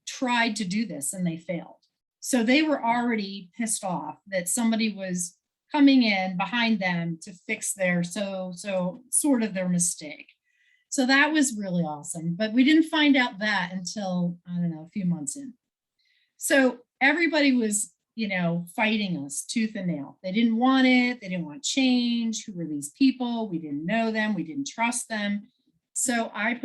tried to do this and they failed. So they were already pissed off that somebody was coming in behind them to fix their sort of their mistake. So that was really awesome, but we didn't find out that until, I don't know, a few months in. So everybody was, fighting us tooth and nail. They didn't want it. They didn't want change. Who were these people? We didn't know them. We didn't trust them. So I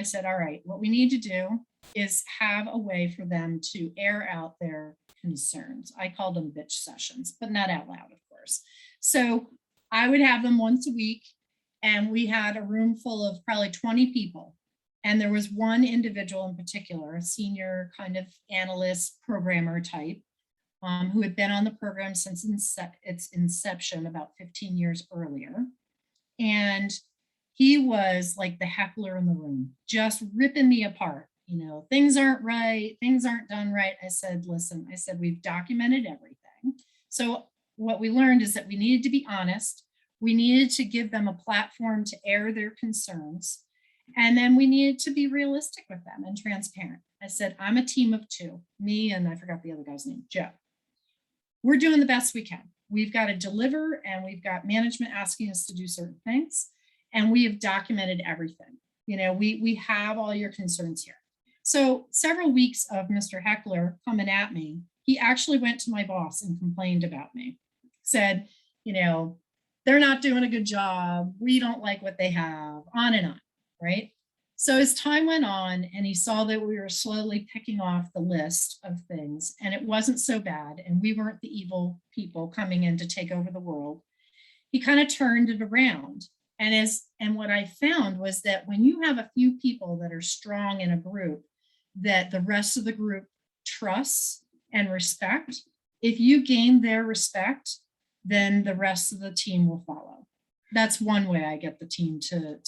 said, all right, what we need to do is have a way for them to air out their concerns. I called them bitch sessions, but not out loud, of course. So I would have them once a week, and we had a room full of probably 20 people. And there was one individual in particular, a senior kind of analyst programmer type, who had been on the program since its inception about 15 years earlier. And he was like the heckler in the room, just ripping me apart. Things aren't right, things aren't done right. I said, listen, we've documented everything. So what we learned is that we needed to be honest. We needed to give them a platform to air their concerns. And then we needed to be realistic with them and transparent. I said, I'm a team of 2, me and I forgot the other guy's name, Joe. We're doing the best we can. We've got to deliver, and we've got management asking us to do certain things. And we have documented everything. We have all your concerns here. So several weeks of Mr. Heckler coming at me, he actually went to my boss and complained about me. Said, they're not doing a good job. We don't like what they have, on and on, right? So as time went on and he saw that we were slowly picking off the list of things and it wasn't so bad and we weren't the evil people coming in to take over the world, he kind of turned it around. And what I found was that when you have a few people that are strong in a group that the rest of the group trusts and respect, if you gain their respect, then the rest of the team will follow. That's one way I get the team to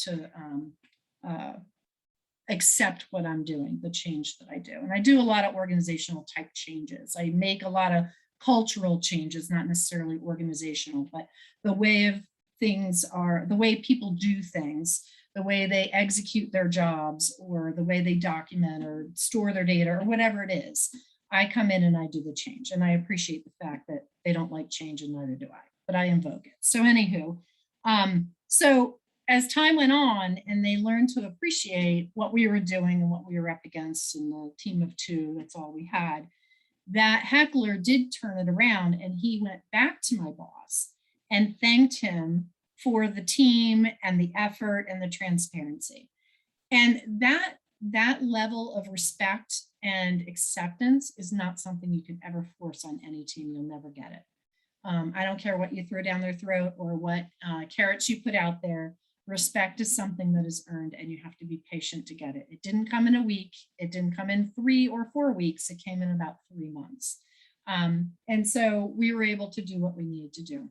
accept what I'm doing, the change that I do. And I do a lot of organizational type changes. I make a lot of cultural changes, not necessarily organizational, but the way of things are, the way people do things, the way they execute their jobs, or the way they document or store their data, or whatever it is. I come in and I do the change, and I appreciate the fact that they don't like change, and neither do I, but I invoke it. So anywho, so as time went on and they learned to appreciate what we were doing and what we were up against in the team of 2, that's all we had, that heckler did turn it around, and he went back to my boss and thanked him for the team and the effort and the transparency. And that level of respect and acceptance is not something you can ever force on any team. You'll never get it. I don't care what you throw down their throat or what carrots you put out there. Respect is something that is earned, and you have to be patient to get it. It didn't come in a week. It didn't come in 3 or 4 weeks. It came in about 3 months. And so we were able to do what we needed to do.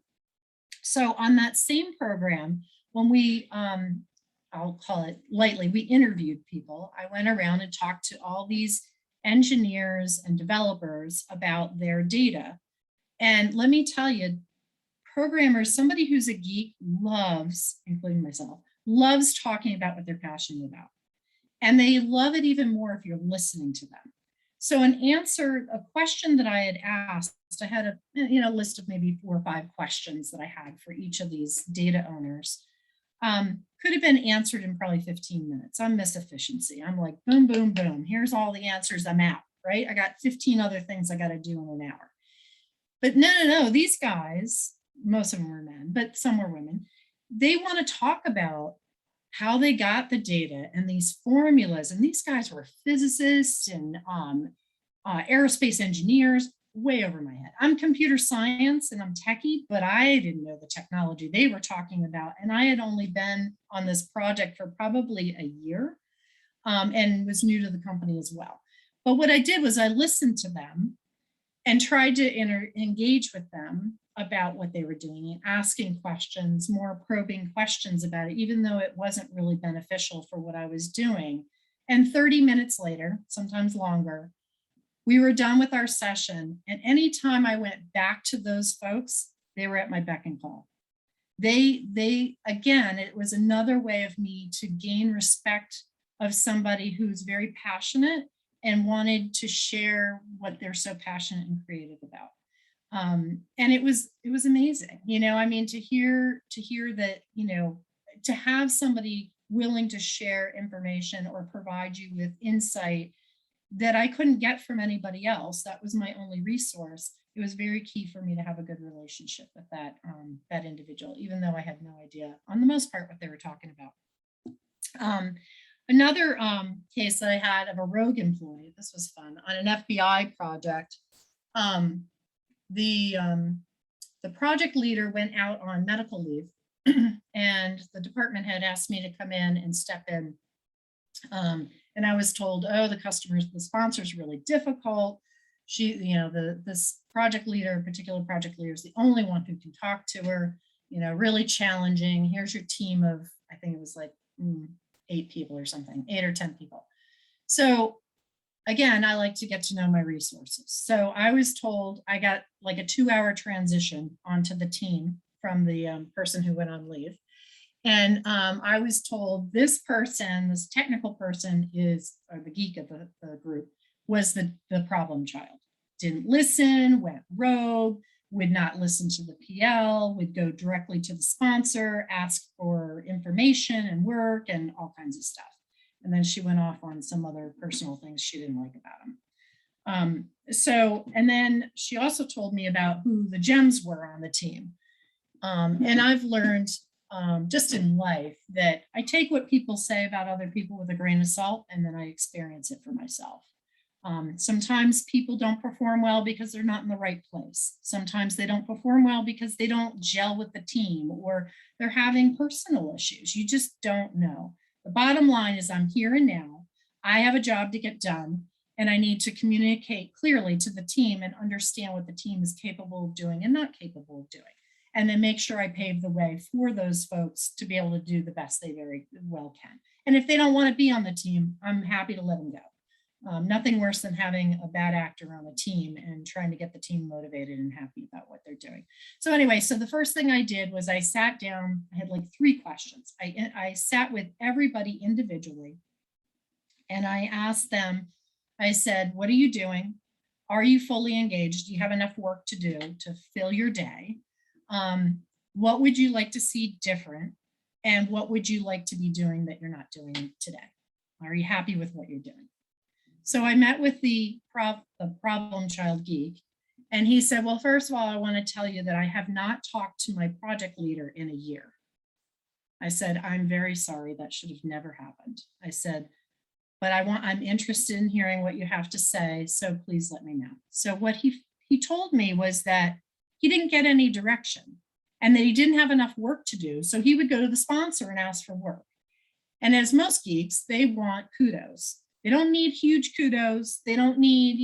So on that same program, when we, I'll call it lightly, we interviewed people. I went around and talked to all these engineers and developers about their data. And let me tell you, programmers, somebody who's a geek loves, including myself, loves talking about what they're passionate about. And they love it even more if you're listening to them. So a question that I had asked, I had a list of maybe 4 or 5 questions that I had for each of these data owners. Could have been answered in probably 15 minutes. I'm Miss Efficiency. I'm like, boom, boom, boom. Here's all the answers. I'm out, right? I got 15 other things I got to do in an hour. But no, these guys, most of them were men, but some were women. They want to talk about how they got the data and these formulas. And these guys were physicists and aerospace engineers, way over my head. I'm computer science and I'm techie, but I didn't know the technology they were talking about. And I had only been on this project for probably a year and was new to the company as well. But what I did was I listened to them and tried to engage with them about what they were doing and asking questions, more probing questions about it, even though it wasn't really beneficial for what I was doing. And 30 minutes later, sometimes longer, we were done with our session. And anytime I went back to those folks, they were at my beck and call. They again, it was another way of me to gain respect of somebody who's very passionate and wanted to share what they're so passionate and creative about. And it was amazing, I mean, to hear that, to have somebody willing to share information or provide you with insight that I couldn't get from anybody else. That was my only resource. It was very key for me to have a good relationship with that individual, even though I had no idea on the most part what they were talking about. Another case that I had of a rogue employee, this was fun, on an FBI project. The project leader went out on medical leave and the department had asked me to come in and step in. And I was told, oh, the sponsor's really difficult. This project leader, particular project leader, is the only one who can talk to her, really challenging. Here's your team of, I think it was like 8 people or something, 8 or 10 people. So again, I like to get to know my resources. So I was told I got like a 2-hour transition onto the team from the person who went on leave. And I was told this person, this technical person or the geek of the group, was the problem child. Didn't listen, went rogue, would not listen to the PL, would go directly to the sponsor, ask for information and work and all kinds of stuff. And then she went off on some other personal things she didn't like about him. And then she also told me about who the gems were on the team. And I've learned just in life that I take what people say about other people with a grain of salt, and then I experience it for myself. Sometimes people don't perform well because they're not in the right place. Sometimes they don't perform well because they don't gel with the team or they're having personal issues. You just don't know. The bottom line is I'm here and now. I have a job to get done, and I need to communicate clearly to the team and understand what the team is capable of doing and not capable of doing. And then make sure I pave the way for those folks to be able to do the best they very well can. And if they don't want to be on the team, I'm happy to let them go. Nothing worse than having a bad actor on a team and trying to get the team motivated and happy about what they're doing. So anyway, so the first thing I did was I sat down, I had like 3 questions. I sat with everybody individually and I asked them, I said, what are you doing? Are you fully engaged? Do you have enough work to do to fill your day? What would you like to see different? And what would you like to be doing that you're not doing today? Are you happy with what you're doing? So I met with the problem child geek, and he said, well, first of all, I want to tell you that I have not talked to my project leader in a year. I said, I'm very sorry, that should have never happened. I said, but I'm interested in hearing what you have to say. So please let me know. So what he told me was that he didn't get any direction and that he didn't have enough work to do. So he would go to the sponsor and ask for work. And as most geeks, they want kudos. They don't need huge kudos. They don't need,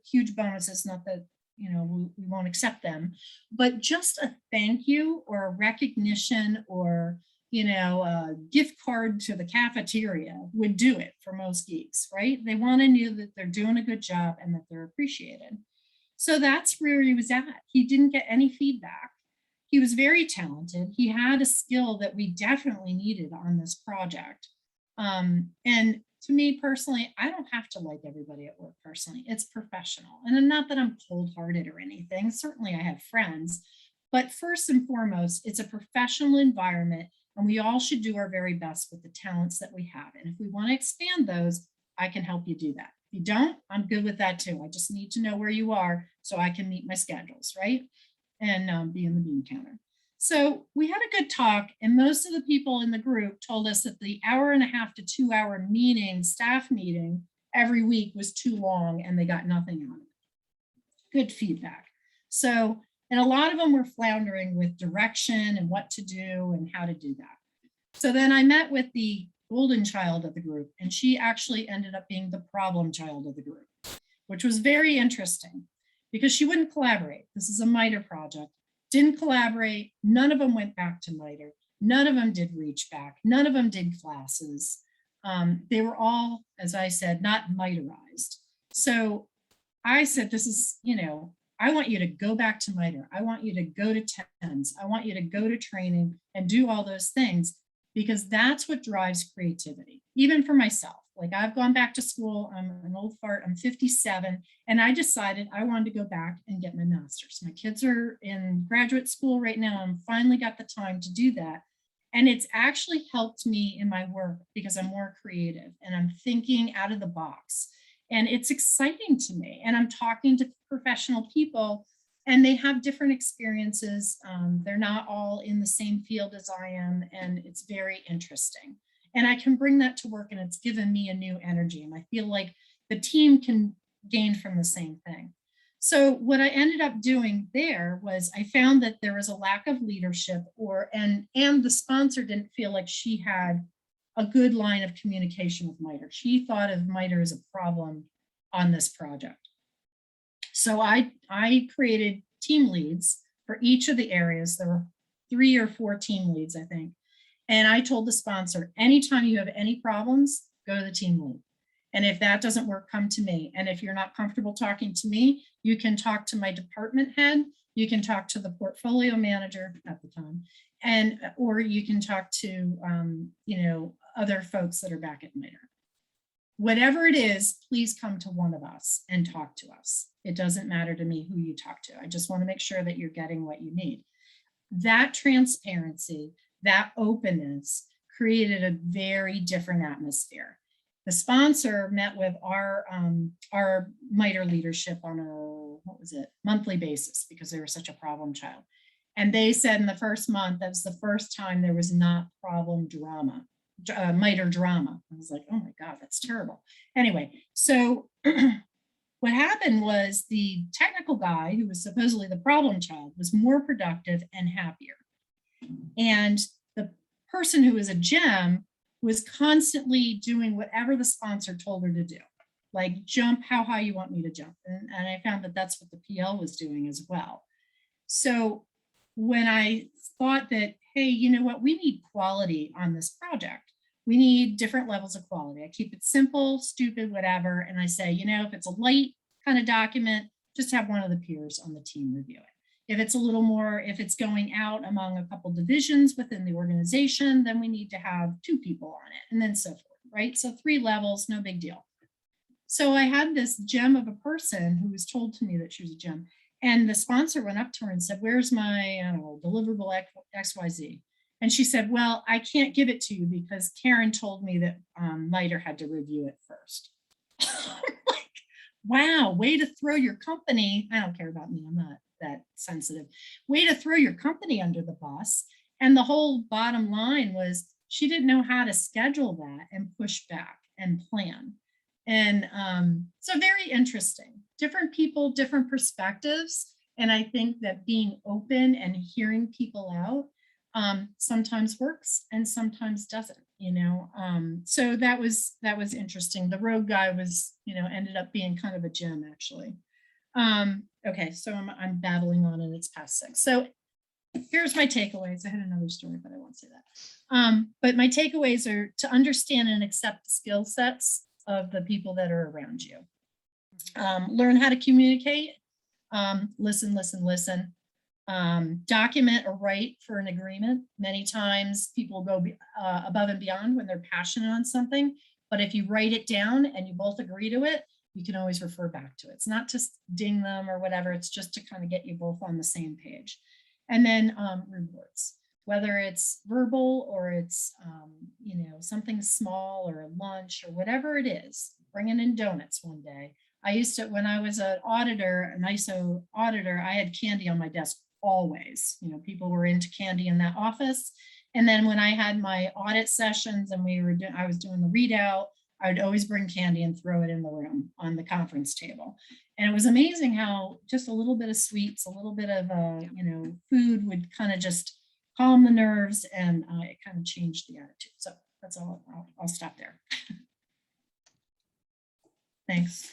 huge bonuses. Not that, we won't accept them, but just a thank you or a recognition or, a gift card to the cafeteria would do it for most geeks, right? They want to know that they're doing a good job and that they're appreciated. So that's where he was at. He didn't get any feedback. He was very talented. He had a skill that we definitely needed on this project. And to me personally, I don't have to like everybody at work personally. It's professional. And not that I'm cold-hearted or anything. Certainly I have friends. But first and foremost, it's a professional environment, and we all should do our very best with the talents that we have. And if we want to expand those, I can help you do that. If you don't, I'm good with that too. I just need to know where you are so I can meet my schedules, right? And be in the bean counter. So we had a good talk, and most of the people in the group told us that the 1.5 to 2 hour meeting, staff meeting every week was too long and they got nothing out of it. Good feedback. So, and a lot of them were floundering with direction and what to do and how to do that. So then I met with the golden child of the group, and she actually ended up being the problem child of the group, which was very interesting because she wouldn't collaborate. This is a MITRE project. Didn't collaborate. None of them went back to MITRE. None of them did reach back. None of them did classes. They were all, as I said, not MITREized. So I said, this is, I want you to go back to MITRE. I want you to go to TENS. I want you to go to training and do all those things, because that's what drives creativity, even for myself. Like, I've gone back to school. I'm an old fart. I'm 57. And I decided I wanted to go back and get my master's. My kids are in graduate school right now. I'm finally got the time to do that. And it's actually helped me in my work because I'm more creative and I'm thinking out of the box. And it's exciting to me. And I'm talking to professional people, and they have different experiences. They're not all in the same field as I am. And it's very interesting. And I can bring that to work, and it's given me a new energy. And I feel like the team can gain from the same thing. So what I ended up doing there was I found that there was a lack of leadership, and the sponsor didn't feel like she had a good line of communication with MITRE. She thought of MITRE as a problem on this project. So I created team leads for each of the areas. There were 3 or 4 team leads, I think. And I told the sponsor, anytime you have any problems, go to the team lead. And if that doesn't work, come to me. And if you're not comfortable talking to me, you can talk to my department head. You can talk to the portfolio manager at the time, or you can talk to, other folks that are back at MITRE. Whatever it is, please come to one of us and talk to us. It doesn't matter to me who you talk to. I just want to make sure that you're getting what you need. That transparency, that openness created a very different atmosphere. The sponsor met with our MITRE leadership on a, monthly basis, because they were such a problem child. And they said in the first month, that was the first time there was not problem drama, MITRE drama. I was like, oh my God, that's terrible. Anyway, so what happened was the technical guy, who was supposedly the problem child, was more productive and happier. And the person who was a gem was constantly doing whatever the sponsor told her to do, like jump how high you want me to jump. And I found that that's what the PL was doing as well. So when I thought that, hey, you know what, we need quality on this project. We need different levels of quality. I keep it simple, stupid, whatever. And I say, if it's a light kind of document, just have one of the peers on the team review it. If it's a little more, if it's going out among a couple divisions within the organization, then we need to have 2 people on it, and then so forth, right? So 3 levels, no big deal. So I had this gem of a person who was told to me that she was a gem, and the sponsor went up to her and said, where's my, deliverable XYZ? And she said, well, I can't give it to you because Karen told me that MITRE had to review it first. Like, wow, way to throw your company. I don't care about me, I'm not that sensitive. Way to throw your company under the bus. And the whole bottom line was she didn't know how to schedule that and push back and plan. And so very interesting, different people, different perspectives. And I think that being open and hearing people out sometimes works and sometimes doesn't, you know. So that was interesting. The rogue guy was, you know, ended up being kind of a gem, actually. Okay, so I'm babbling on and it's past 6. So here's my takeaways. I had another story, but I won't say that. But my takeaways are to understand and accept the skill sets of the people that are around you. Learn how to communicate. Listen. Document or write for an agreement. Many times people go above and beyond when they're passionate on something, but if you write it down and you both agree to it, you can always refer back to it. It's not to ding them or whatever, it's just to kind of get you both on the same page. And then rewards, whether it's verbal or it's, you know, something small or a lunch or whatever it is, bringing in donuts one day. I used to, when I was an auditor, an ISO auditor, I had candy on my desk always. You know, people were into candy in that office. And then when I had my audit sessions and I was doing the readout, I would always bring candy and throw it in the room on the conference table. And it was amazing how just a little bit of sweets, a little bit of, you know, food would kind of just calm the nerves, and it kind of changed the attitude. So that's all. I'll stop there. Thanks.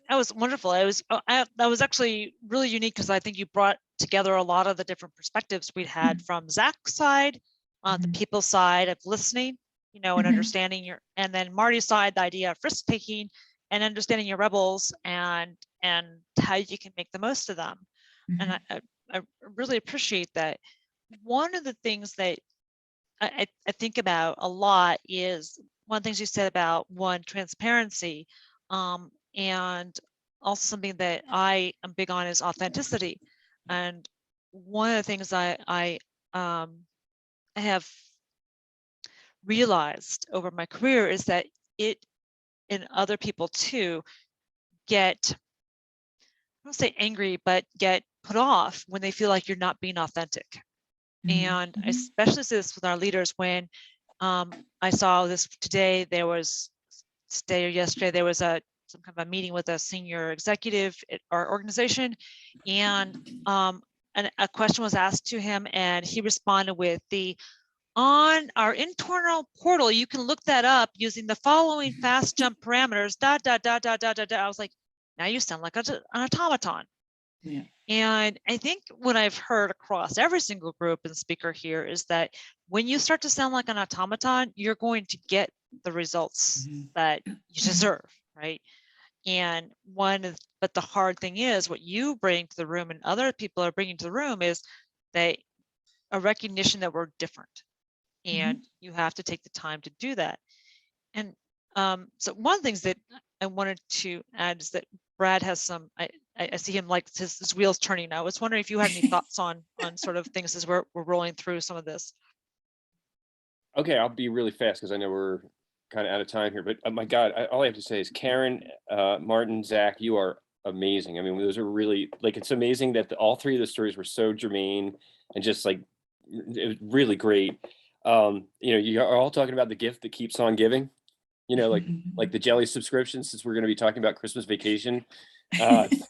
That was wonderful. That was actually really unique because I think you brought together a lot of the different perspectives we'd had from Zach's side, the people side of listening, you know, and understanding and then Marty's side, the idea of risk taking and understanding your rebels and how you can make the most of them. And I really appreciate that. One of the things that I think about a lot is one of the things you said about transparency, and also something that I am big on is authenticity. And one of the things I have realized over my career is that it and other people too get, I don't say angry, but get put off when they feel like you're not being authentic. And I especially see this with our leaders when I saw this today, yesterday, there was some kind of a meeting with a senior executive at our organization, and a question was asked to him, and he responded with on our internal portal, you can look that up using the following fast jump parameters, ... I was like, now you sound like an automaton. Yeah. And I think what I've heard across every single group and speaker here is that when you start to sound like an automaton, you're going to get the results that you deserve, right? And but the hard thing is what you bring to the room and other people are bringing to the room is a recognition that we're different, and you have to take the time to do that. And so one of the things that I wanted to add is that Brad has some, I see him like his wheels turning. I was wondering if you had any thoughts on sort of things as we're rolling through some of this. Okay, I'll be really fast because I know we're kind of out of time here, but my God, all I have to say is Karen, Martin, Zach, you are amazing. I mean, those are really, like, it's amazing that all three of the stories were so germane and just like, it was really great. You know, you are all talking about the gift that keeps on giving, you know, like the jelly subscription, since we're going to be talking about Christmas vacation,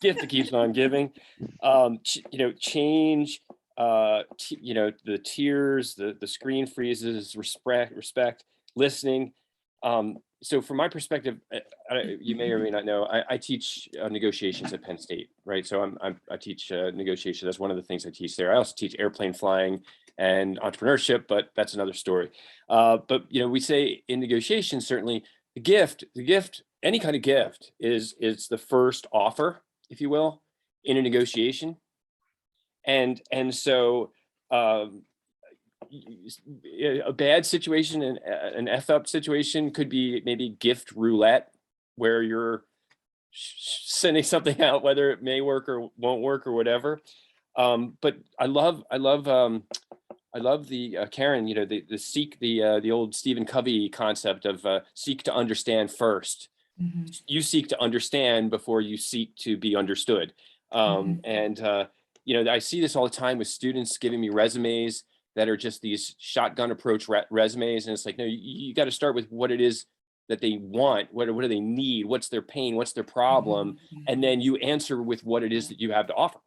gift that keeps on giving, you know, change, you know, the tears, the screen freezes, respect, listening. So from my perspective, you may or may not know, I teach negotiations at Penn State, right? So I teach negotiation. That's one of the things I teach there. I also teach airplane flying and entrepreneurship, but that's another story. But you know, we say in negotiation, certainly the gift, any kind of gift is the first offer, if you will, in a negotiation. And so a bad situation, an F up situation could be maybe gift roulette, where you're sending something out, whether it may work or won't work or whatever. But I love the Karen, you know, the seek, the old Stephen Covey concept of seek to understand first. You seek to understand before you seek to be understood. And you know, I see this all the time with students giving me resumes that are just these shotgun approach resumes, and it's like, no, you got to start with what it is that they want, what do they need, what's their pain, what's their problem, and then you answer with what it is that you have to offer.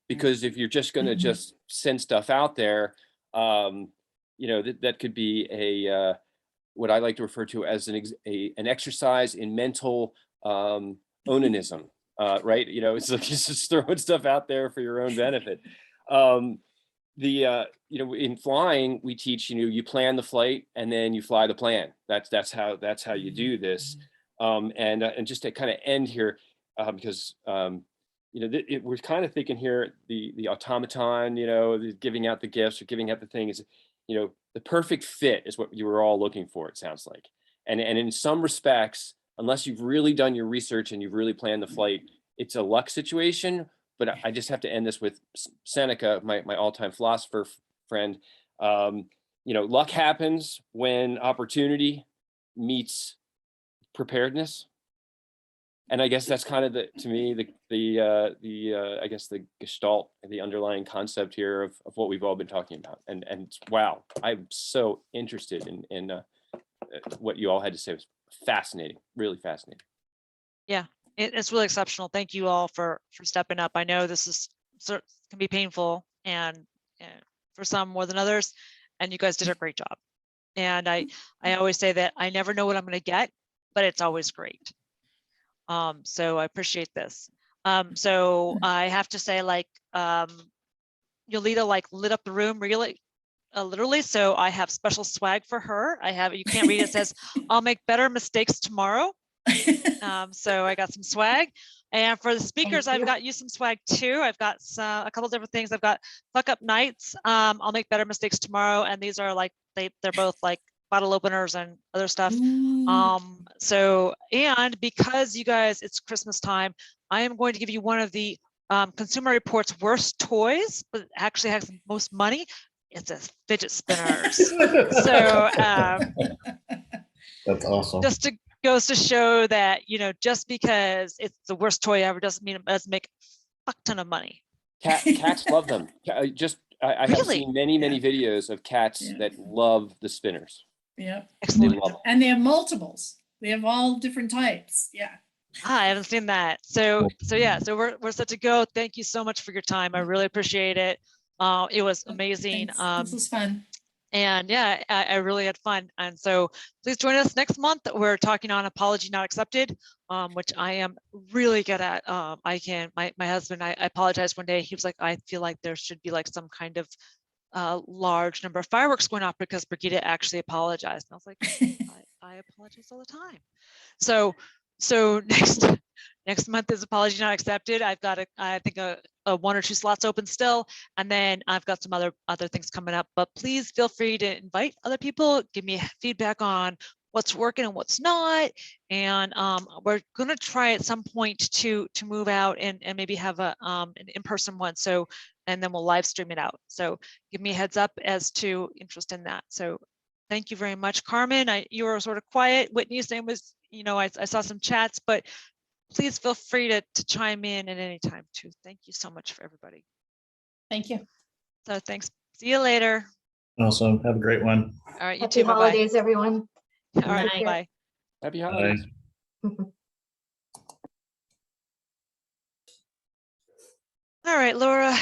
Because if you're just going to just send stuff out there, you know, that could be a what I like to refer to as an exercise in mental onanism, right? You know, it's like just throwing stuff out there for your own benefit. You know, in flying, we teach, you know, you plan the flight and then you fly the plan. That's how you do this. And just to kind of end here, because you know, we're kind of thinking here, the automaton, you know, giving out the gifts or giving out the thing is, you know, the perfect fit is what you were all looking for, it sounds like. And in some respects, unless you've really done your research and you've really planned the flight, it's a luck situation. But I just have to end this with Seneca, my all-time philosopher friend. You know, luck happens when opportunity meets preparedness. And I guess that's kind of to me, I guess the gestalt, the underlying concept here of what we've all been talking about. And wow, I'm so interested in what you all had to say. It was fascinating, really fascinating. Yeah, it's really exceptional. Thank you all for stepping up. I know this can be painful and for some more than others, and you guys did a great job. And I always say that I never know what I'm going to get, but it's always great. So I appreciate this. So I have to say, like, Yolita like lit up the room really, literally. So I have special swag for her. You can't read it. It says, "I'll make better mistakes tomorrow." So I got some swag. And for the speakers, I've got you some swag too. I've got a couple different things. I've got fuck up nights. I'll make better mistakes tomorrow. And these are like, they're both like bottle openers and other stuff. So, and because you guys, it's Christmas time, I am going to give you one of the Consumer Reports worst toys, but actually has the most money. It's a fidget spinners. So That's awesome. just goes to show that, you know, just because it's the worst toy ever doesn't mean it doesn't make a fuck ton of money. Cats love them. I have Really? seen many videos of cats that love the spinners. Yeah. Excellent. And they have multiples. They have all different types. Yeah. I haven't seen that. So yeah, so we're set to go. Thank you so much for your time. I really appreciate it. It was amazing. Thanks. This was fun. And yeah, I really had fun. And so please join us next month. We're talking on Apology Not Accepted, which I am really good at. My husband, I apologized one day. He was like, I feel like there should be like some kind of large number of fireworks going off because Brigida actually apologized. And I was like, I apologize all the time. So next month is Apology Not Accepted. I've got I think a 1 or 2 slots open still, and then I've got some other things coming up. But please feel free to invite other people. Give me feedback on what's working and what's not. And we're going to try at some point to move out and maybe have an in-person one. So, and then we'll live stream it out. So give me a heads up as to interest in that. So thank you very much, Carmen. You were sort of quiet. Whitney's name was, you know, I saw some chats, but please feel free to chime in at any time too. Thank you so much for everybody. Thank you. So thanks. See you later. Also, have a great one. All right, you Happy too. Bye-bye. holidays, everyone. All right, Bye. bye. Happy holidays. All right, Laura.